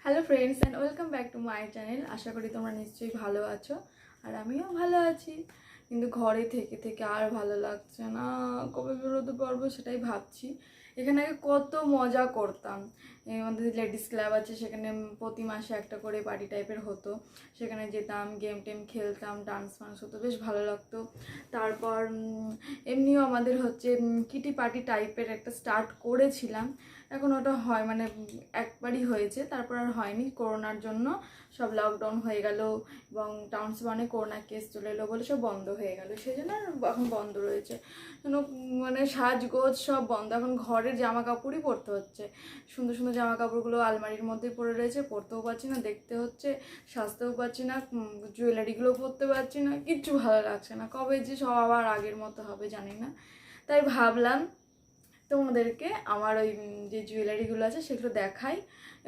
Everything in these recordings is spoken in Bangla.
Hello friends and welcome back to my channel. আশা করি তোমরা নিশ্চয়ই ভালো আছো আর আমিও ভালো আছি। কিন্তু ঘরে থেকে থেকে আর ভালো লাগছে না, কবে বেরোতে পারবো সেটাই ভাবছি। এখানে আগে কত মজা করতাম। আমাদের লেডিস ক্লাব আছে, সেখানে প্রতি মাসে একটা করে পার্টি টাইপের হতো, সেখানে যেতাম, গেম টেম খেলতাম, ডান্স ফান্স হতো, বেশ ভালো লাগতো। তারপর এমনিও আমাদের হচ্ছে কিটি পার্টি টাইপের একটা স্টার্ট করেছিলাম। এখন ওটা হয় মানে একবারই হয়েছে, তারপর আর হয়নি করোনার জন্য। সব লকডাউন হয়ে গেল এবং টাউনশিপে করোনা কেস চলে এলো বলে সব বন্ধ হয়ে গেল, সেই জন্য এখন বন্ধ রয়েছে। মানে সাজগোজ সব বন্ধ, এখন ঘরের জামা কাপড়ই পরতে হচ্ছে। সুন্দর সুন্দর জামা কাপড়গুলো আলমারির মধ্যেই পরে রয়েছে, পরতেও পারছি না, দেখতে হচ্ছে, সাজতেও পারছি না, জুয়েলারিগুলো পরতে পারছি না, কিচ্ছু ভালো লাগছে না। কবে যে সব আবার আগের মতো হবে জানি না। তাই ভাবলাম তোমাদেরকে আমার ওই যে জুয়েলারিগুলো আছে সেগুলো দেখাই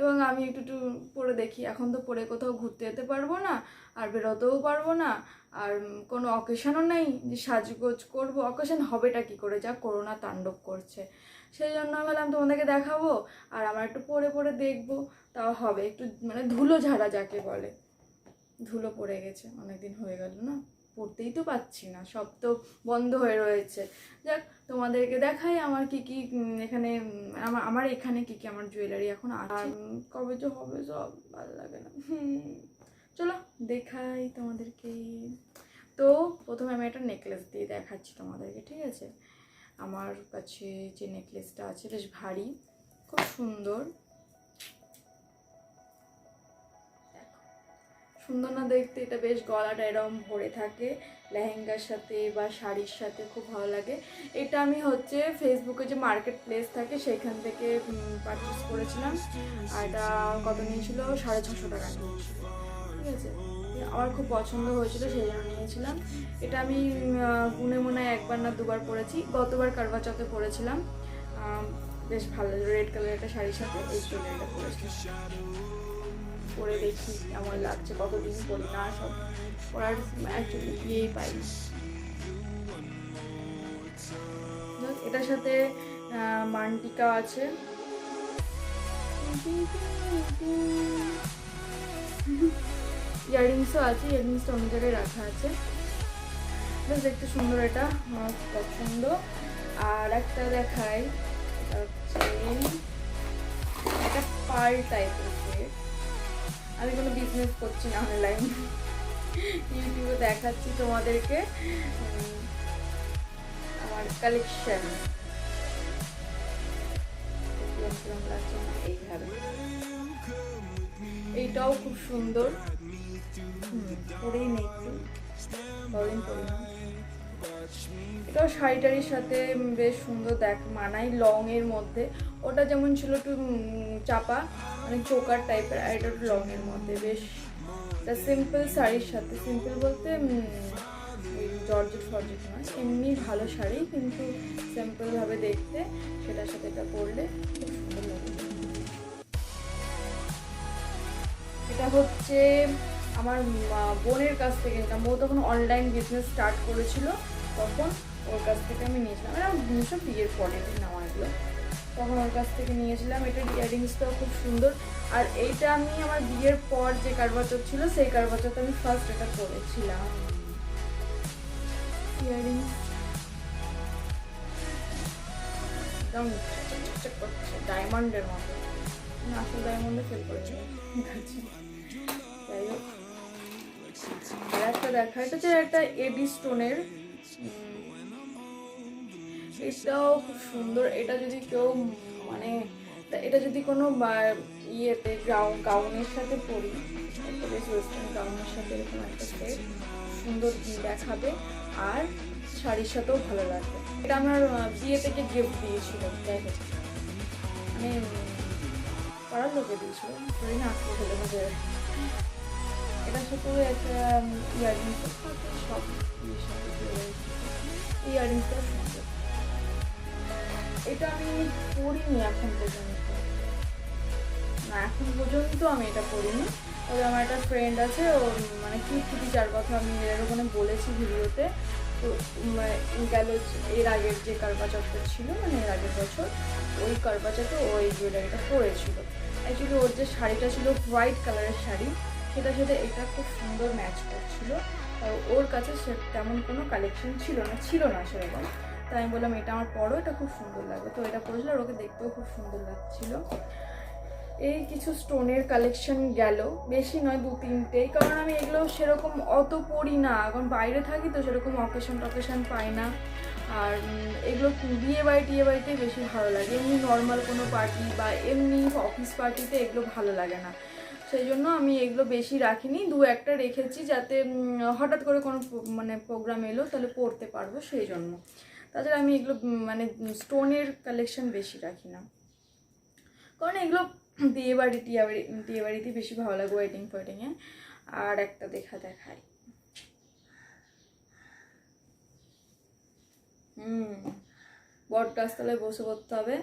এবং আমি একটু একটু পরে দেখি। এখন তো পরে কোথাও ঘুরতে যেতে পারবো না, আর বেরোতেও পারবো না, আর কোনো অকেশনও নেই যে সাজগোজ করবো। অকেশন হবেটা কি করে, যা করোনা তাণ্ডব করছে। সেই জন্য ভাবলাম তোমাদেরকে দেখাবো আর আমার একটু পরে পরে দেখবো, তাও হবে। একটু মানে ধুলো ঝাড়া যাকে বলে, ধুলো পড়ে গেছে, অনেকদিন হয়ে গেল না, পড়তেই তো পাচ্ছি না, সব তো বন্ধ হয়ে রয়েছে। যাক, তোমাদেরকে দেখাই আমার কি কি এখানে, আমার এখানে কি কি আমার জুয়েলারি এখন আছে। কবে যে হবে সব ভালো লাগে না। চলো দেখাই তোমাদেরকে। তো প্রথমে আমি একটা নেকলেস দিয়ে দেখাচ্ছি তোমাদেরকে, ঠিক আছে? আমার কাছে যে নেকলেসটা আছে বেশ ভারী, খুব সুন্দর। সুন্দর না দেখতে? এটা বেশ গলাটা এরকম ভরে থাকে, লেহেঙ্গার সাথে বা শাড়ির সাথে খুব ভালো লাগে। এটা আমি হচ্ছে ফেসবুকে যে মার্কেট প্লেস থাকে সেখান থেকে পারচেস করেছিলাম। আর এটা কত নিয়েছিল? 650 টাকা নিয়েছিল, ঠিক আছে? আমার খুব পছন্দ হয়েছিল, সেই জন্য নিয়েছিলাম। এটা আমি গুনে মনে একবার না দুবার পরেছি, গতবার কারবা চৌথে পরেছিলাম। বেশ ভালো, রেড কালারের একটা শাড়ির সাথে এই জুয়েলারিটা পরেছিলাম। পরে দেখি কেমন লাগছে, কতদিন পরি না, সব পড়ার অ্যাকচুয়ালি ইয়েই পাই। এটার সাথে মানটিকা আছে, ইয়াররিংসও আছে, ইয়াররিংসটা অন্য জায়গায় রাখা আছে, বেশ দেখতে সুন্দর, এটা আমার পছন্দ। আর একটা দেখাই, এটা হচ্ছে একটা পার্ল টাইপের সেট। আমি কোনো বিজনেস করছি না, অনলাইন ইউটিউবে দেখাচ্ছি তোমাদেরকে আমার কালেকশন। এইভাবে এইটাও খুব সুন্দর, পরেই নেই, কদিন পরি না। এটাও শাড়িটারির সাথে বেশ সুন্দর মানায়, লং এর মধ্যে। ওটা যেমন ছিল একটু চাপা, মানে চোকার টাইপের, আর এটা একটু লং এর মধ্যে বেশ। এটা সিম্পল শাড়ির সাথে, সিম্পল বলতে জর্জেট ফর্জেট নয়, এমনি ভালো শাড়ি কিন্তু সিম্পলভাবে দেখতে, সেটার সাথে এটা পরলে খুব সুন্দর লাগে। এটা হচ্ছে আমার বোনের কাছ থেকে নিলাম, ও তখন অনলাইন বিজনেস স্টার্ট করেছিল, তখন ওর কাছ থেকে আমি নিয়েছিলাম। এটা সব বিয়ের পরে নেওয়া এগুলো, তখন ওর কাছ থেকে নিয়েছিলাম। এটার ইয়াররিংসটাও খুব সুন্দর। আর এইটা আমি আমার বিয়ের পর যে কারবাচত ছিল সেই কারবাচতে আমি ফার্স্ট এটা করেছিলাম। ইয়াররিংস একদম চকচক করছে, ডায়মন্ডের মতো, আসল ডায়মন্ডে ফেল করেছে। যাই হোক, আর একটা দেখা, এটা হচ্ছে একটা এডি স্টোনের, এটাও খুব সুন্দর। এটা যদি কেউ মানে এটা যদি কোনো ইয়েতে গাউনের সাথে পরি, একটা বেশ ওয়েস্টার্ন গাউনের সাথে এরকম একটা সেট সুন্দর দেখাবে, আর শাড়ির সাথেও ভালো লাগবে। এটা আমার বিয়ে থেকে গিফট দিয়েছিল, যাই হোক মানে পাড়ার লোকে দিয়েছিল, ধরি না আসতে হলে মধ্যে। এটার সাথেও একটা ইয়াররিংস, সব ইয়াররিংসটাও সুন্দর। এটা আমি পরিনি এখন পর্যন্ত, না এখন পর্যন্ত আমি এটা পরিনি। তবে আমার একটা ফ্রেন্ড আছে, ও মানে কিউটি যার কথা আমি এর ওখানে বলেছি ভিডিওতে, তো গেল এর আগের যে কারবা চৌথ ছিল, মানে এর আগের বছর, ওই কারবা চৌথে ওই জুয়েলারিটা পরেছিল। অ্যাকচুয়ালি ওর যে শাড়িটা ছিল হোয়াইট কালারের শাড়ি, সেটার সাথে এটা খুব সুন্দর ম্যাচ করছিল। আর ওর কাছে সে তেমন কোনো কালেকশন ছিল না সেরকম। তাই আমি বললাম এটা আমার পরও, এটা খুব সুন্দর লাগবে। তো এটা পরেছিল আর ওকে দেখতেও খুব সুন্দর লাগছিল। এই কিছু স্টোনের কালেকশন গেল, বেশি নয় 2-3টেই, কারণ আমি এগুলো সেরকম অত পরি না, এখন বাইরে থাকি তো সেরকম অকেশন পাই না। আর এগুলো বিয়ে বাড়িতেই বেশি ভালো লাগে, এমনি নর্মাল কোনো পার্টি বা এমনি অফিস পার্টিতে এগুলো ভালো লাগে না। সেই জন্য আমি এগুলো বেশি রাখিনি, 2-1টা রেখেছি যাতে হঠাৎ করে কোনো মানে প্রোগ্রাম এলো তাহলে পরতে পারবো, সেই জন্য। তাছাড়া আমি এগুলো মানে স্টোনের কালেকশন বেশি রাখি না, কারণ এগুলো বিয়ে বাড়িতে বেশি ভালো লাগে, ওয়েডিং ফোয়েডিংয়ে। আর একটা দেখাই, বট গাছতলায় বসে পড়তে হবে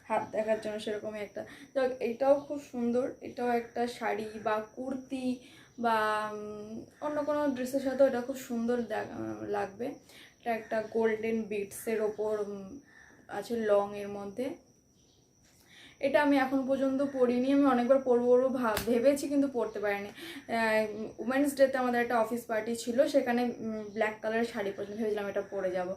হাত দেখার জন্য, সেরকমই একটা। যাক, এটাও খুব সুন্দর, এটাও একটা শাড়ি বা কুর্তি বা অন্য কোনো ড্রেসের সাথেও এটা খুব সুন্দর লাগবে। এটা একটা গোল্ডেন বিটসের ওপর আছে, লং এর মধ্যে। এটা আমি এখন পর্যন্ত পরিনি, আমি অনেকবার পরবো ভেবেছি কিন্তু পরতে পারিনি। উমেন্স ডেতে আমাদের একটা অফিস পার্টি ছিল, সেখানে ব্ল্যাক কালারের শাড়ি পর্যন্ত ভেবেছিলাম এটা পরে যাব,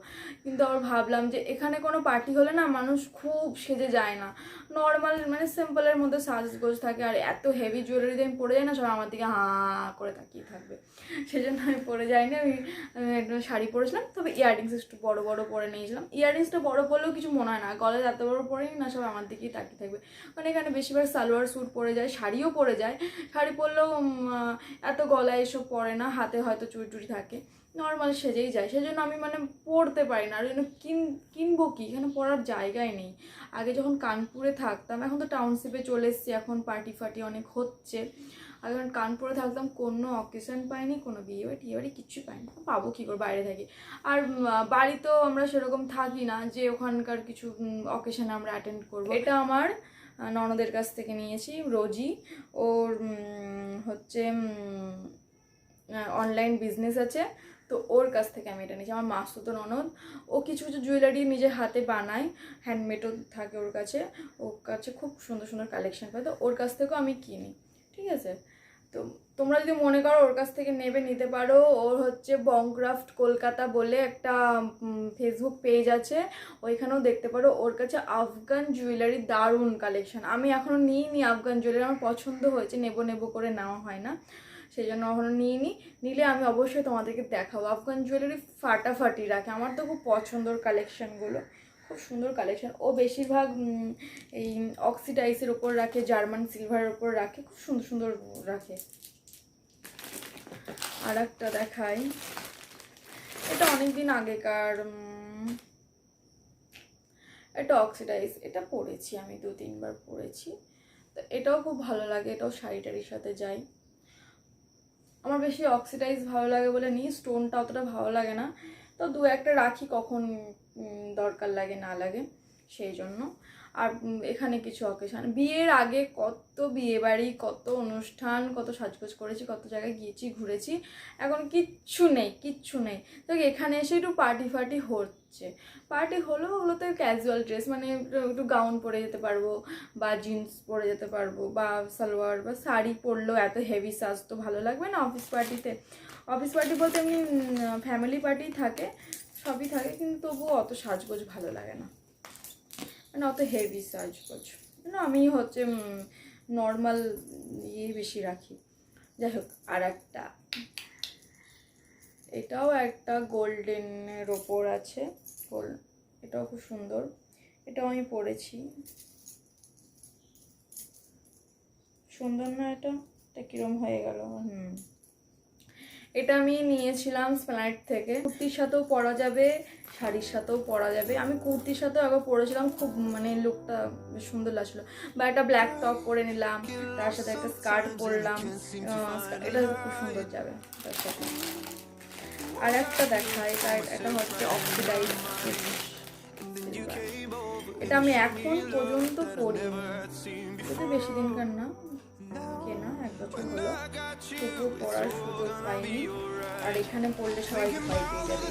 কিন্তু আবার ভাবলাম যে এখানে কোনো পার্টি হলে না মানুষ খুব সেজে যায় না, নর্মাল মানে সিম্পলের মধ্যে সাজগোজ থাকে, আর এত হেভি জুয়েলারি দিয়ে আমি পরে যাই না, সবাই আমার দিকে হাঁ করে তাকিয়ে থাকবে, সেজন্য আমি পরে যাইনি। আমি একটা শাড়ি পরেছিলাম, তবে ইয়াররিংস একটু বড় বড় পরে নিয়েছিলাম। ইয়াররিংসটা বড় পরলেও কিছু মনে হয় না, গলায় এত বড় পরেই না সবাই আমার দিকেই তাকিয়ে থাকবে। মানে এখানে বেশিরভাগ সালোয়ার স্যুট পরে যায়, শাড়িও পরে যায়, শাড়ি পরলেও এত গলায় এসব পরে না, হাতে হয়তো চুড়ি টুড়ি থাকে, নর্মাল সেজেই যায়। সেজন্য আমি মানে পরতে পারি না, আর জন্য কিনবো কি, এখানে পরার জায়গায় নেই। আগে যখন কানপুরে থাকতাম, এখন তো টাউনশিপে চলে এসেছি, এখন পার্টি ফার্টি অনেক হচ্ছে। আগে যখন কানপুরে থাকতাম কোনো অকেশন পাইনি, কোনো বিয়ে বাড়ি কিচ্ছু পাইনি, পাবো কী করে, বাইরে থাকি। আর বাড়িতেও আমরা সেরকম থাকি না যে ওখানকার কিছু অকেশনে আমরা অ্যাটেন্ড করবো। এটা আমার ননদের কাছ থেকে নিয়েছি, রোজি। ওর হচ্ছে অনলাইন বিজনেস আছে, তো ওর কাছ থেকে আমি এটা নিয়েছি। আমার মাসুতো ননদ, ও কিছু কিছু জুয়েলারি নিজের হাতে বানায়, হ্যান্ডমেডও থাকে ওর কাছে খুব সুন্দর সুন্দর কালেকশন পায়, তো ওর কাছ থেকেও আমি কিনি, ঠিক আছে। তো তোমরা যদি মনে করো ওর কাছ থেকে নিতে পারো। ওর হচ্ছে বংক্রাফট কলকাতা বলে একটা ফেসবুক পেজ আছে, ওইখানেও দেখতে পারো। ওর কাছে আফগান জুয়েলারি দারুণ কালেকশন, আমি এখনও নিইনি আফগান জুয়েলারি, আমার পছন্দ হয়েছে, নেবো করে নেওয়া হয় না, সেই জন্য এখনও নিইনি। নিলে আমি অবশ্যই তোমাদেরকে দেখাবো। আফগান জুয়েলারি ফাটাফাটি রাখে, আমার তো খুব পছন্দর কালেকশানগুলো, খুব সুন্দর কালেকশন। ও বেশিরভাগ এই অক্সিডাইসের ওপর রাখে, জার্মান সিলভারের ওপর রাখে, খুব সুন্দর সুন্দর রাখে। আর একটা দেখাই, এটা অনেকদিন আগেকার, এটা অক্সিডাইজ, এটা পরেছি আমি 2-3 বার পরেছি, তো এটাও খুব ভালো লাগে, এটাও শাড়িটারির সাথে যায়। আমার বেশি অক্সিডাইজ ভালো লাগে বলে নিই, স্টোনটা অতটা ভালো লাগে না, তো 2-1টা রাখি কখন দরকার লাগে না লাগে, সেই জন্য। আর এখানে কিছু অকেশন, বিয়ের আগে কত বিয়ে বাড়ি, কত অনুষ্ঠান, কত সাজগোজ করেছি, কত জায়গায় গিয়েছি, ঘুরেছি, এখন কিচ্ছু নেই। তো এখানে এসে একটু পার্টি ফার্টি হচ্ছে, পার্টি হলেও ওগুলোতে ক্যাজুয়াল ড্রেস, মানে একটু গাউন পরে যেতে পারবো, বা জিন্স পরে যেতে পারবো, বা সালোয়ার বা শাড়ি পরলেও এত হেভি সাজ তো ভালো লাগবে না অফিস পার্টিতে। অফিস পার্টি বলতে এমনি ফ্যামিলি পার্টি থাকে, সবই থাকে, কিন্তু তবুও অত সাজগোজ ভালো লাগে না, মানে অত হেভি সাজগোজ না। আমি হচ্ছে নর্মাল বেশি রাখি। যাই হোক, আর একটা, এটাও একটা গোল্ডেনের ওপর আছে, এটাও খুব সুন্দর, এটাও আমি পরেছি, সুন্দর না? এটা কিরম হয়ে গেল। এটা আমি নিয়েছিলাম স্প্ল্যানেড থেকে, কুর্তির সাথেও পরা যাবে, শাড়ির সাথেও পরা যাবে। আমি কুর্তির সাথেও একবার পরেছিলাম, খুব মানে লুকটা বেশ সুন্দর লাগছিল, বা একটা ব্ল্যাক টপ পরে নিলাম, তার সাথে একটা স্কার্ট পরলাম, এটা খুব সুন্দর যাবে তার সাথে। আর একটা দেখাই, এটা হচ্ছে অক্সিডাইজ, এটা আমি এখন পর্যন্ত পরিনি, এটা বেশি দিনকার না, কেনা 1 বছর হলো, তবুও পড়ার সুযোগ পাইনি। আর এখানে পড়লে সবাই ভয় পেয়ে যাবে।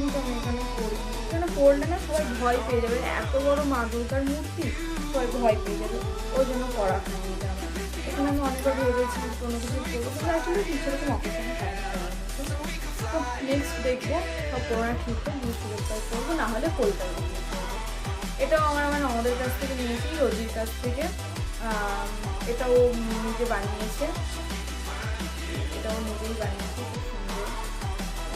কিন্তু আমি এখানে পড়ি, এখানে পড়লে না সবাই ভয় পেয়ে যাবে, এত বড় মা দুর্গার মূর্তি, সবাই ভয় পেয়ে যাবে, ওই জন্য পড়া হয়নি এটা আমার। এখানে আমি অনেকবার ভেবেছি কোনো কিছু করবো, কিন্তু আসলে সেরকম অকেশনে টাইম করার মতো। তো নেক্সট দেখবো সব করোনা ঠিক হয় ডিস্ট্রিক্টটাই করবো, না হলে কলকাতা করবো। এটাও আমার মানে আমাদের কাছ থেকে নিয়েছি, রোজির কাছ থেকে। এটাও নিজে বানিয়েছে, এটাও নিজেই বানিয়েছে, খুব সুন্দর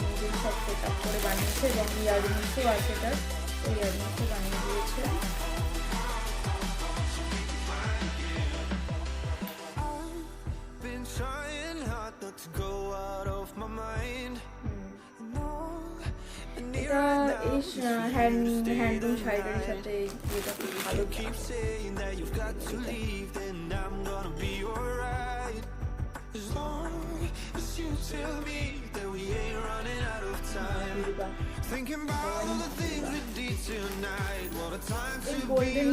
নিজেই সব সেট আপ করে বানিয়েছে, এবং ইয়াররিংসও আছে এটার, ওই ইয়াররিংসও বানিয়ে দিয়েছে। এটা এই হ্যান্ডলুম শাড়িটার সাথে এটা খুব ভালো। গোল্ডেন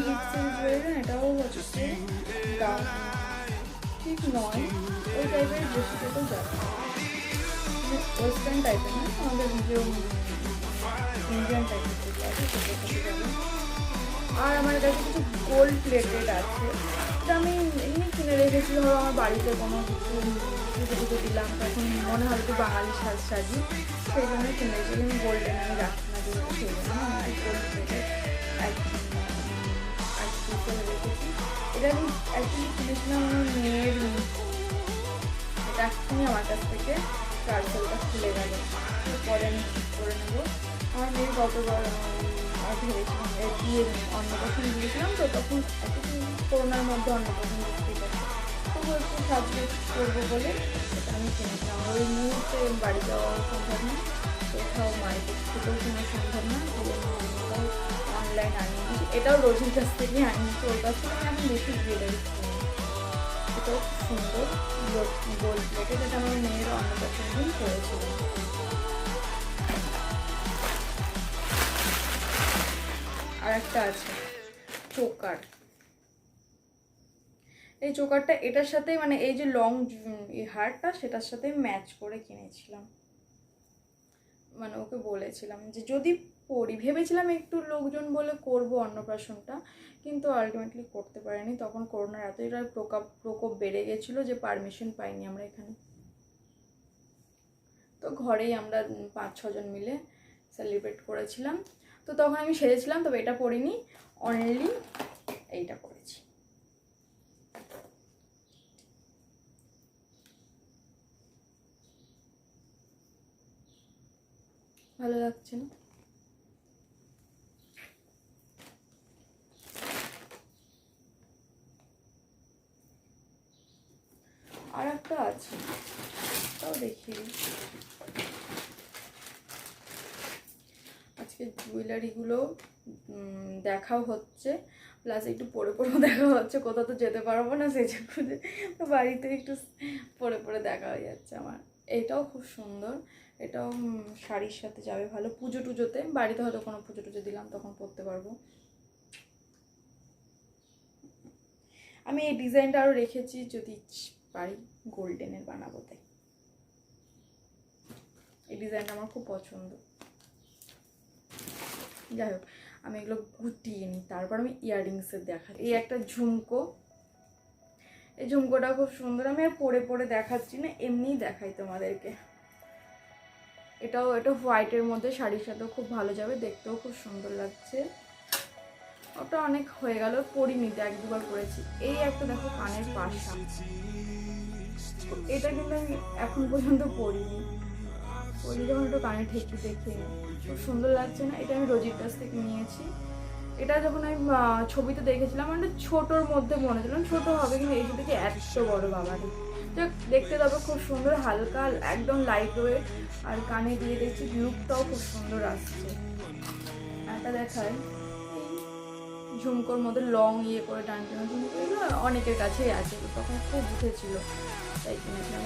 এটাও হচ্ছে ঠিক নয়, ওই টাইপের ড্রেসটাও যাবে, ওয়েস্টার্ন টাইপের না, আমাদের যে ইন্ডিয়ান টাইপের যাবে। আর আমার কাছে কিছু গোল্ড প্লেটেড আছে, এটা আমি এমনি কিনে রেখেছি, ধরো আমার বাড়িতে কোনো কিছু পুজো পুজো দিলাম, তখন মনে হয় একটু বাঙালি সাজি, সেই জন্য কিনে রেখেছি। আমি গোল্ডেন আমি রাখি না যেগুলো, সেই জন্য আমি গোল্ড প্লেটেড রেখেছি। এটা আমি অ্যাকচুয়ালি কিনেছিলাম আমার মেয়ের, এটা এখনই আমার কাছ থেকে পার্সেলটা খুলে গেল, পরে আমি ঠিক করে নেবো। আমার মেয়ে গতবার ভেবেছিলাম দিয়ে অন্নপ্রাশন দিয়েছিলাম, তো তখন একটু করোনার মধ্যে অন্নপ্রাশন দিতে গেছে, তবু একটু সাজগোজ করবো বলে এটা আমি কিনেছিলাম। ওই মুহূর্তে বাড়ি যাওয়া সম্ভব না, কোথাও মার্কেট থেকেও কেনা সম্ভব না, ওটাও অনলাইন আনিয়ে নিয়েছি। এটাও রোজির কাছ থেকে আনিয়েছি, ওর কাছ থেকে আমি বেশি জুয়েলারি কিনি। এটাও খুব সুন্দর গোল্ড প্লেটেড, এটা আমার মেয়ের অন্নপ্রাশন দিন করেছিলাম। আর একটা আছে চোকার, এই চোকারটা এটার সাথে মানে এই যে লং হারটা সেটার সাথে ম্যাচ করে কিনেছিলাম, মানে ওকে বলেছিলাম যে যদি পরি, ভেবেছিলাম একটু লোকজন বলে করব অন্নপ্রাশনটা, কিন্তু আলটিমেটলি করতে পারিনি, তখন করোনার এতটা প্রকোপ বেড়ে গেছিলো যে পারমিশন পাইনি আমরা এখানে। তো ঘরেই আমরা 5-6 জন মিলে সেলিব্রেট করেছিলাম। তো তখন আমি সেরেছিলাম, তবে এটা পরিনি, অনলি এইটা পরেছি। ভালো লাগছে না? আর একটা আছে, তাও দেখি। আজকে জুয়েলারিগুলো দেখাও হচ্ছে, প্লাস একটু পরে পরেও দেখা হচ্ছে, কোথাও তো যেতে পারবো না, সেই জন্য বাড়িতে একটু পরে পরে দেখা হয়ে যাচ্ছে আমার। এটাও খুব সুন্দর, এটাও শাড়ির সাথে যাবে ভালো, পুজো টুজোতে, বাড়িতে হয়তো কোনো পুজো টুজো দিলাম তখন পরতে পারবো। আমি এই ডিজাইনটা আরও রেখেছি, যদি পারি গোল্ডেনের বানাবো, তাই এই ডিজাইনটা আমার খুব পছন্দ। যাই হোক, আমি এগুলো গুটিয়ে নিই, তারপর আমি ইয়াররিংসের দেখাই। এই একটা ঝুমকো, এই ঝুমকোটা খুব সুন্দর, আমি আর পরে পরে দেখাচ্ছি না, এমনিই দেখাই তোমাদেরকে। এটা হোয়াইটের মধ্যে শাড়ির সাথেও খুব ভালো যাবে, দেখতেও খুব সুন্দর লাগছে। ওটা অনেক হয়ে গেল, পরিনি, 1-2বার পরেছি। এই একটা দেখো কানের পাশা, এটা কিন্তু আমি এখন পর্যন্ত পরিনি, যখন একটু কানে ঠেকি দেখে খুব সুন্দর লাগছে না? এটা আমি রোজির কাছ থেকে নিয়েছি। এটা যখন আমি ছবিতে দেখেছিলাম মানে ছোটোর মধ্যে মনে হচ্ছিল ছোট হবে, কিন্তু এই থেকে এত বড় বাবারই, দেখতে তবে খুব সুন্দর, হালকা একদম লাইট ওয়েট, আর কানে দিয়ে দেখছি লুকটাও খুব সুন্দর আসছে। এটা দেখায় ঝুমকোর মধ্যে লং ইয়ে করে টানটানো ঝুমকো, এগুলো অনেকের কাছেই আছে, তখন খুব উঠেছিল তাই কিনেছিলাম,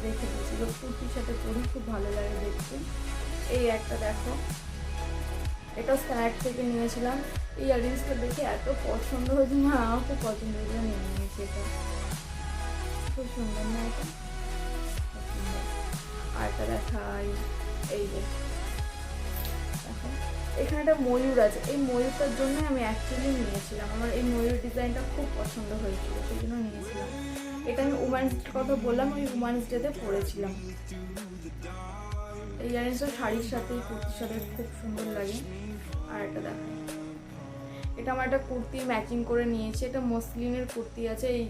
রেখে দিয়েছিল, কুর্তির সাথে পরি, খুব ভালো লাগে দেখতে। এই একটা দেখো, এটা স্ন্যাক থেকে নিয়েছিলাম, এই ইয়াররিংসটা দেখে এত পছন্দ হয়েছে না, আমার খুব পছন্দ হয়েছে, নিয়ে নিয়েছি। এটা খুব সুন্দর না? এটা খুব সুন্দর। আর একটা দেখাই, এই যে দেখো এখানে একটা ময়ূর আছে, এই ময়ূরটার জন্য আমি অ্যাকচুয়ালি নিয়েছিলাম, আমার এই ময়ূর ডিজাইনটা খুব পছন্দ হয়েছিল, সেই জন্য নিয়েছিলাম। এটা আমি উমেন্স কথা বললাম, ওই উমেন্স ডেতে পরেছিলাম। এই ইয়ারিংসটা শাড়ির সাথে কুর্তির সাথে খুব সুন্দর লাগে। আর এটা দেখো, এটা আমার একটা কুর্তি ম্যাচিং করে নিয়েছি, এটা মসলিনের কুর্তি আছে এই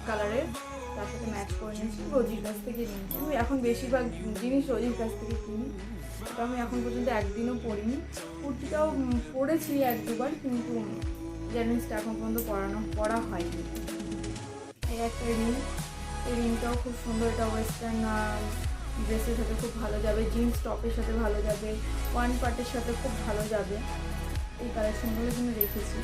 কালারের, তার সাথে ম্যাচ করে নিয়েছি, রোজির কাছ থেকে নিয়েছি। আমি এখন বেশিরভাগ জিনিস রোজির কাছ থেকে কিনি, এটা আমি এখন পর্যন্ত একদিনও পরিনি। কুর্তিটাও পরেছি 1-2বার, কিন্তু ইয়ারিংসটা এখন পর্যন্ত পরা হয়নি। এই একটা রিং, এই রিংটাও খুব সুন্দর, এটা ওয়েস্টার্ন ড্রেসের সাথে খুব ভালো যাবে, জিন্স টপের সাথে ভালো যাবে, ওয়ান পার্টের সাথে খুব ভালো যাবে। এই কালেকশনগুলো জন্য রেখেছি।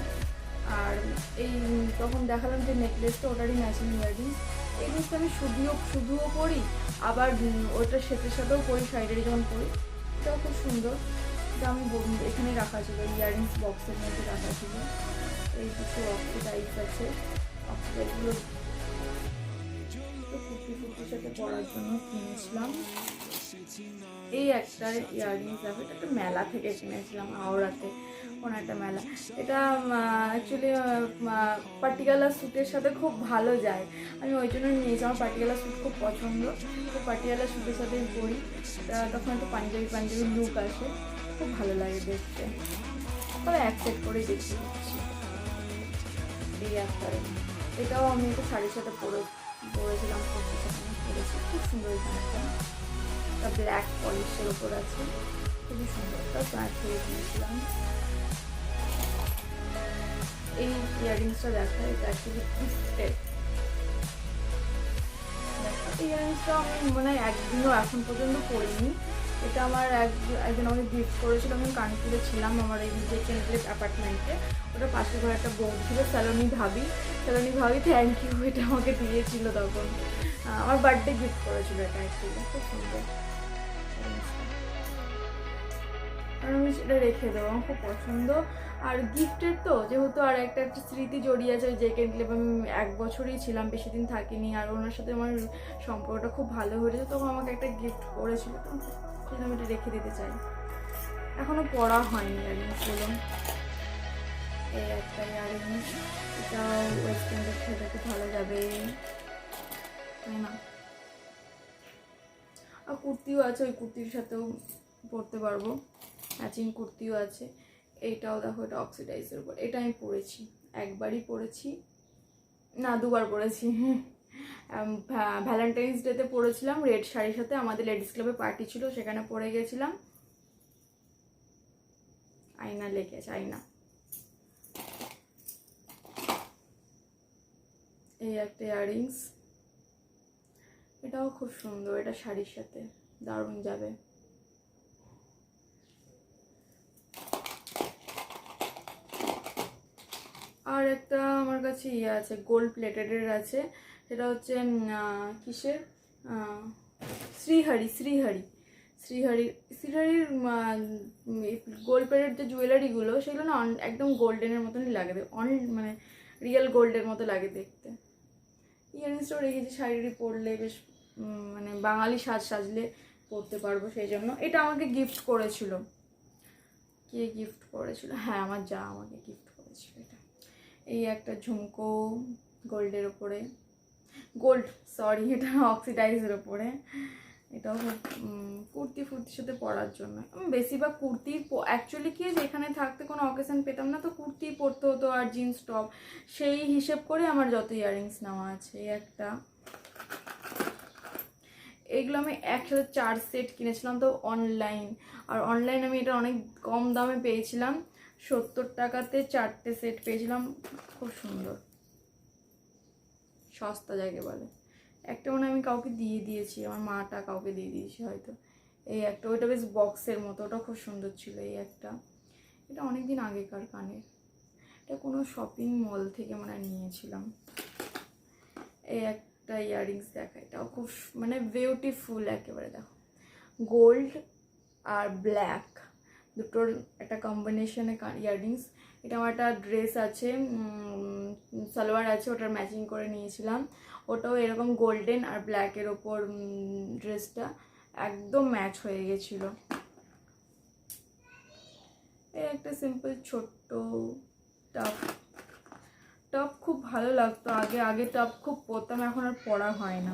আর এই তখন দেখালাম যে নেকলেসটা, ওটারই ম্যাচিং ইয়াররিংস। এই জিনিসটা আমি শুধুও পরি, আবার ওটার সেটের সাথেও পরি, সাইডের যখন পরি। এটাও খুব সুন্দর, এটা আমি এখানে রাখা ছিল, ইয়াররিংস বক্সের মধ্যে রাখা ছিল। এই কিছু অক্সিডাইজ আছে, অক্সিডাইজগুলো কুর্তির সাথে পরার জন্য কিনেছিলাম। এই একটা ইয়াররিংস দেখো, এটা একটা মেলা থেকে কিনেছিলাম, হাওড়াতে কোনো একটা মেলা। এটা অ্যাকচুয়ালি পাটিয়ালা স্যুটের সাথে খুব ভালো যায়, আমি ওই জন্য নিয়েছি। আমার পাটিয়ালা স্যুট খুব পছন্দ, তো পাটিয়ালা স্যুটের সাথে পরি, তখন একটু পাঞ্জাবি লুক আসে, খুব ভালো লাগে দেখতে। তবে এক সেট করেই দেখতে দিচ্ছি। এই একটা, এটাও আমি একটু শাড়ির সাথে পরেছিলাম, কুর্তির সাথে পরেছি, খুব সুন্দর। এখানে একটা ব্ল্যাক পলিশের ওপর আছে, খুবই সুন্দর, একটা ব্ল্যাক করে দিয়েছিলাম। এই ইয়াররিংসটা দেখা, এটা অ্যাকচুয়ালি গিফটেড। এই ইয়াররিংসটা আমি মনে হয় একদিনও এখন পর্যন্ত পরিনি, এটা আমার একজন আমাকে গিফট করেছিল। আমি কানপুরে ছিলাম, আমার এই যে কেন্দ্রের অ্যাপার্টমেন্টে, ওটা পাশের ঘরে একটা বৌদি ছিল, সালোনি ভাবি, থ্যাংক ইউ, এটা আমাকে দিয়েছিল তখন, আমার বার্থডে গিফট করেছিল এটা অ্যাকচুয়ালি, খুব সুন্দর। আর আমি সেটা রেখে দেবো, আমার খুব পছন্দ। আর গিফটের তো যেহেতু, আর একটা স্মৃতি জড়িয়ে আছে, যে ক্লিপ আমি 1 বছরই ছিলাম, বেশি দিন থাকিনি, আর ওনার সাথে আমার সম্পর্কটা খুব ভালো হয়েছে, তখন আমাকে একটা গিফট করেছিল, তো সেটা আমি এটা রেখে দিতে চাই। এখনও পড়া হয়নি ইয়াররিংসগুলো। এই একটা ইয়াররিংস, এটা ওয়েস্টার্নের সাথে খুব ভালো যাবে, তাই না? আর কুর্তিও আছে, ওই কুর্তির সাথেও পরতে পারবো, ম্যাচিং কুর্তিও আছে। এইটাও দেখো, এটা অক্সিডাইজের উপর, এটা আমি পরেছি, একবারই পরেছি, না 2বার পরেছি। ভ্যালেন্টাইন্স ডেতে পরেছিলাম রেড শাড়ির সাথে, আমাদের লেডিস ক্লাবে পার্টি ছিল, সেখানে পরে গেছিলাম। আয়না লেগেছে, আয়না। এই একটা ইয়াররিংস, এটাও খুব সুন্দর, এটা শাড়ির সাথে দারুণ যাবে। আর একটা আমার কাছে আছে, গোল্ড প্লেটেডের আছে, সেটা হচ্ছে কিসের, শ্রীহরির গোল্ড প্লেটের যে জুয়েলারিগুলো, সেগুলো না একদম গোল্ডেনের মতনই লাগে, মানে রিয়েল গোল্ডের মতো লাগে দেখতে। ইয়াররিংসটাও রেখেছি, শাড়ি পরলে বেশ মানে বাঙালি সাজলে পরতে পারবো, সেই জন্য। এটা আমাকে গিফট করেছিল, কে গিফট করেছিল, হ্যাঁ আমার যা আমাকে গিফট করেছিল এটা। এই একটা ঝুমকো গোল্ডের ওপরে, এটা অক্সিডাইজের ওপরে, এটাও কুর্তির সাথে পরার জন্য। আমি বেশিরভাগ কুর্তি অ্যাকচুয়ালি কি, যেখানে থাকতে কোনো অকেশন পেতাম না, তো কুর্তি পরতে হতো আর জিন্স টপ, সেই হিসেব করে আমার যত ইয়াররিংস নেওয়া আছে। এই একটা, এইগুলো আমি একসাথে 4 সেট কিনেছিলাম, তো অনলাইন, আর অনলাইন আমি এটা অনেক কম দামে পেয়েছিলাম, 70 টাকাতে 4টে সেট পেয়েছিলাম, খুব সুন্দর, সস্তা যাকে বলে। একটা মনে আমি কাউকে দিয়েছি, আমার মাটা কাউকে দিয়ে দিয়েছি হয়তো। এই একটা, ওইটা বেশ বক্সের মতো, ওটা খুব সুন্দর ছিল। এই একটা, এটা অনেক দিন আগেকার কানের, এটা কোনো শপিং মল থেকে মানে নিয়েছিলাম। এই একটা ইয়াররিংস দেখা, এটাও খুব মানে বিউটিফুল একেবারে, দেখো গোল্ড আর ব্ল্যাক দুটোর একটা কম্বিনেশনে ইয়াররিংস। এটা আমার একটা ড্রেস আছে, সালোয়ার আছে, ওটার ম্যাচিং করে নিয়েছিলাম, ওটাও এরকম গোল্ডেন আর ব্ল্যাকের ওপর ড্রেসটা একদম ম্যাচ হয়ে গেছিলো। এই একটা সিম্পল ছোট্ট টপ। টপ খুব ভালো লাগতো আগে, আগে টপ খুব পরতাম, এখন আর পরা হয় না।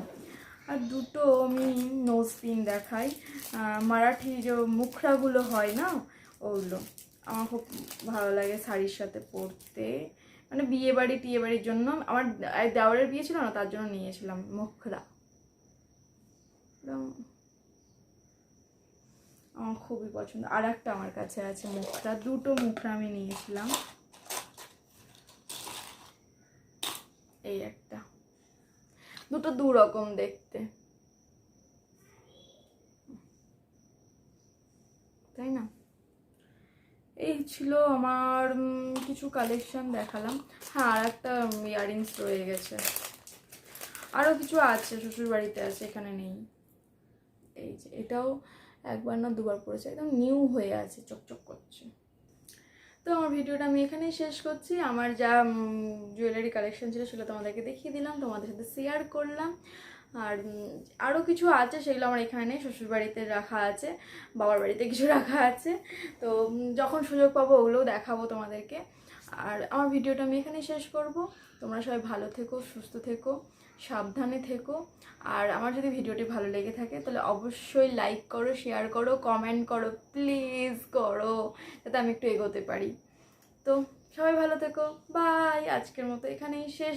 আর দুটো আমি নোজ পিন দেখাই, মারাঠি যে মুখরাগুলো হয় না ওগুলো আমার খুব ভালো লাগে শাড়ির সাথে পরতে, মানে বিয়ে বাড়ি টিয়ে বাড়ির জন্য। আমার দেওয়ারের বিয়ে ছিল না, তার জন্য নিয়েছিলাম মুখরা। আমার খুবই পছন্দ। আর একটা আমার কাছে আছে মুখরা, দুটো মুখরা আমি নিয়েছিলাম। এই একটা, দুটো দু রকম দেখতে, তাই না? এই ছিল আমার কিছু কালেকশন দেখালাম। হ্যাঁ, আর একটা ইয়াররিংস রয়ে গেছে, আরও কিছু আছে শ্বশুর বাড়িতে আছে, এখানে নেই। এই যে এটাও একবার না দুবার পড়েছে, একদম নিউ হয়ে আছে, চকচক করছে। তো আমার ভিডিওটা আমি এখানেই শেষ করছি। আমার যা জুয়েলারি কালেকশন ছিল সেগুলো তোমাদেরকে দেখিয়ে দিলাম, তোমাদের সাথে শেয়ার করলাম। আর আরও কিছু আছে, সেগুলো আমার এখানে শ্বশুরবাড়িতে রাখা আছে, বাবার বাড়িতে কিছু রাখা আছে। তো যখন সুযোগ পাবো ওগুলোও দেখাবো তোমাদেরকে। আর আমার ভিডিওটা আমি এখানেই শেষ করব। তোমরা সবাই ভালো থেকো, সুস্থ থেকো, সাবধানে থেকো। আর আমার যদি ভিডিওটি ভালো লেগে থাকে তাহলে অবশ্যই লাইক করো, শেয়ার করো, কমেন্ট করো, প্লিজ করো, যাতে আমি একটু এগোতে পারি। তো সবাই ভালো থেকো, বাই। আজকের মতো এখানেই শেষ।